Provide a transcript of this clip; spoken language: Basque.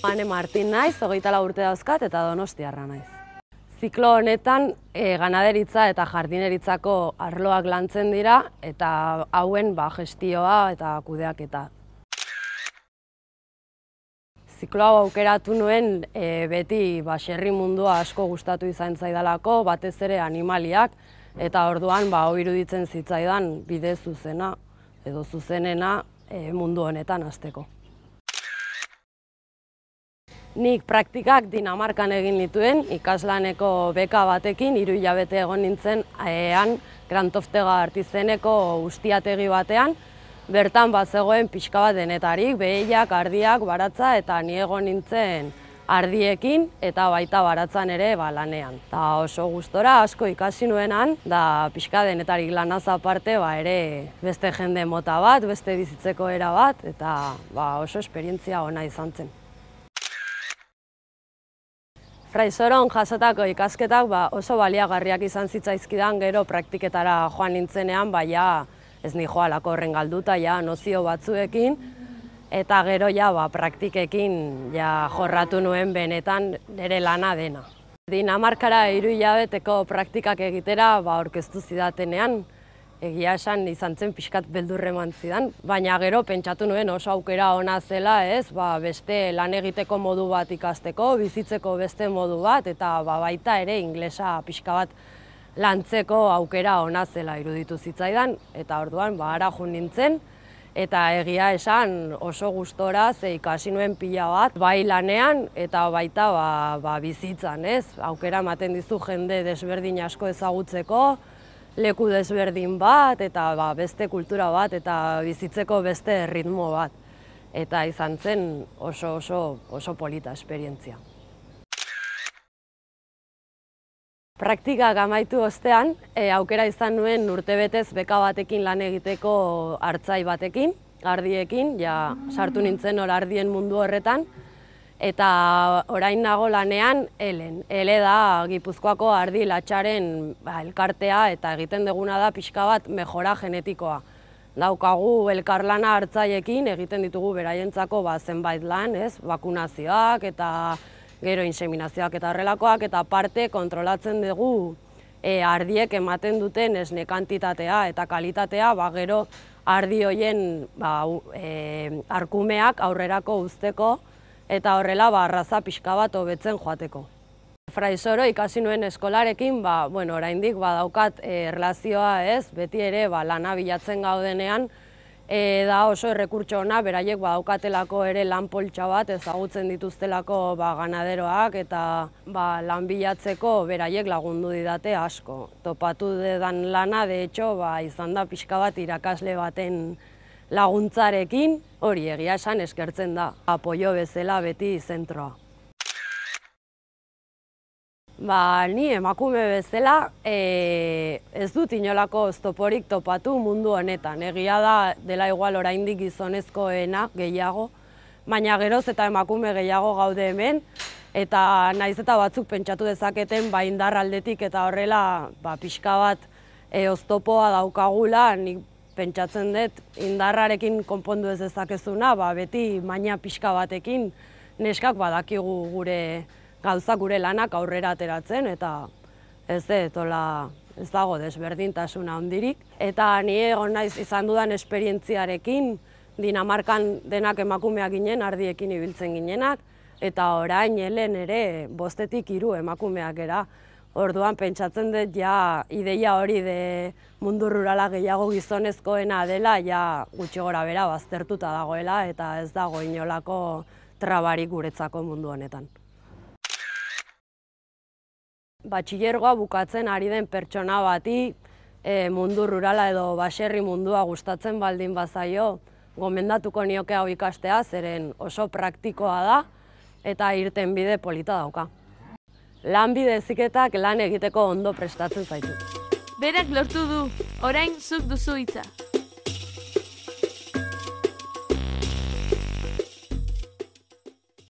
Ane Martin naiz, 24 urte dauzkat eta donostiarra naiz. Ziklo honetan ganaderitza eta jardineritzako arloak lantzen dira eta hauen gestioa eta kudeaketa. Ziklo hau aukeratu nuen beti baserri mundua asko gustatu izan zaidalako, batez ere animaliak, eta orduan iruditzen zitzaidan bide zuzena edo zuzenena mundu honetan hasteko. Nik praktikak Dinamarkan egin nituen, ikaslaneko beka batekin, 3 hilabete egon nintzen han Grantoftega artizeneko ustiategi batean, bertan zegoen pixka bat denetarik, behiak, ardiak, baratza, eta ni egon nintzen ardiekin eta baita baratzan ere lanean. Ta oso gustora asko ikasi nuenan, da pixka denetarik lanaz aparte ere beste jende mota bat, beste bizitzeko era bat, eta oso esperientzia ona izan zen. Fraiseron jasotako ikasketak oso baliagarriak izan zitzaizkidan, gero praktiketara joan nintzenean, ez ni joalako horren galduta, nozio batzuekin, eta gero praktikekin jorratu nuen benetan nire lana dena. Dinamarkara 3 hilabeteko praktikak egitera aurkeztu zidatenean, egia esan izan zen pixkat beldurre eman zidan, baina gero pentsatu nuen oso aukera ona zela, beste lan egiteko modu bat ikasteko, bizitzeko beste modu bat, eta baita ere inglesa pixka bat lantzeko aukera ona zela iruditu zitzaidan, eta orduan hara joan nintzen, eta egia esan oso gustora ikasi nuen pila bat, bai lanean eta baita bizitzan, aukera ematen dizu jende desberdin asko ezagutzeko, leku desberdin bat, eta beste kultura bat, eta bizitzeko beste ritmo bat. Eta izan zen oso polita esperientzia. Praktikak amaitu ostean, aukera izan nuen urtebetez beka batekin lan egiteko artzai batekin, ardiekin, sartu nintzen ardien mundu horretan, eta orain nago lanean Elen. Ele da Gipuzkoako ardi latxaren elkartea, eta egiten duguna da pixka bat mejora genetikoa. Daukagu elkarlana hartzaiekin, egiten ditugu beraientzako zenbait lan, bakunazioak eta gero inseminazioak eta horrelakoak, eta parte kontrolatzen dugu ardiek ematen duten esne kantitatea eta kalitatea, gero ardi horien arkumeak aurrerako uzteko, eta horrela arraza pixka bat hobetzen joateko. Fraisoro ikasi nuen eskolarekin, oraindik badaukat erlazioa beti ere lana bilatzen gaudenean, da oso errekurtso ona, beraiek badaukatelako ere lan poltsa bat ezagutzen dituztelako ganaderoak, eta lan bilatzeko beraiek lagundu didate asko. Topatu dedan lana, de hecho, izan da pixka bat irakasle baten laguntzarekin, hori egia esan eskertzen da, apoio bezala beti zentroa. Ni emakume bezala ez dut inolako oztoporik topatu mundu honetan. Egia da dela igual oraindik gizonezkoena gehiago, baina geroz eta emakume gehiago gaude hemen, eta naiz eta batzuk pentsatu dezaketen indar aldetik eta horrela pixka bat oztopoa daukagula, nik pentsatzen dut indarrarekin konpondu ez dezakezuna, beti maina pixka batekin neskak badakigu gure gauzak, gure lanak aurrera ateratzen, eta ez dago desberdintasuna handirik. Eta ni egon naiz izan dudan esperientziarekin, Dinamarkan denak emakumeak ginen, ardiekin ibiltzen ginenak, eta orain Elen ere 5-3 emakumeak era. Orduan pentsatzen dut ideia hori de mundu rurala gehiago gizonezkoena dela gutxi gora bera baztertuta dagoela, eta ez dago inolako trabarik guretzako mundu honetan. Batxilergoa bukatzen ari den pertsona bati mundu rurala edo baserri mundua gustatzen baldin bazaio, gomendatuko nioke hau ikastea, zeren oso praktikoa da eta irtenbide polita dauka. Lanbide heziketak lan egiteko ondo prestatzen zaitu. Berak lortu du, orain zuk duzu hitza.